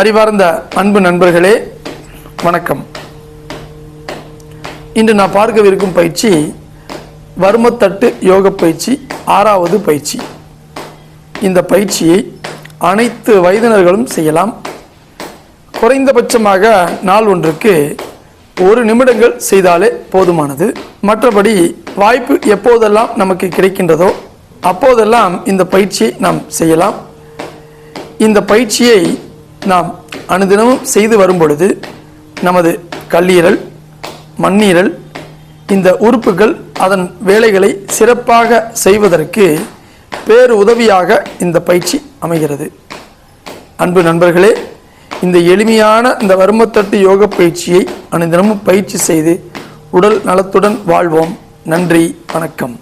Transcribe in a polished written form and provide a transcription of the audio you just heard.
அறிவார்ந்த அன்பு நண்பர்களே வணக்கம். இன்று நான் பார்க்கவிருக்கும் பயிற்சி வர்மத்தட்டு யோக பயிற்சி, 6வது பயிற்சி. இந்த பயிற்சியை அனைத்து வயதினர்களும் செய்யலாம். குறைந்தபட்சமாக நாள் ஒன்றுக்கு 1 நிமிடங்கள் செய்தாலே போதுமானது. மற்றபடி வாய்ப்பு எப்போதெல்லாம் நமக்கு கிடைக்கின்றதோ அப்போதெல்லாம் இந்த பயிற்சியை நாம் செய்யலாம். இந்த பயிற்சியை நாம் அனுதினமும் செய்து வரும் பொழுது நமது கல்லீரல், மண்ணீரல், இந்த உறுப்புகள் அதன் வேலைகளை சிறப்பாக செய்வதற்கு பேரு உதவியாக இந்த பயிற்சி அமைகிறது. அன்பு நண்பர்களே, இந்த எளிமையான இந்த வர்மத்தட்டு யோக பயிற்சியை அனுதினமும் பயிற்சி செய்து உடல் நலத்துடன் வாழ்வோம். நன்றி, வணக்கம்.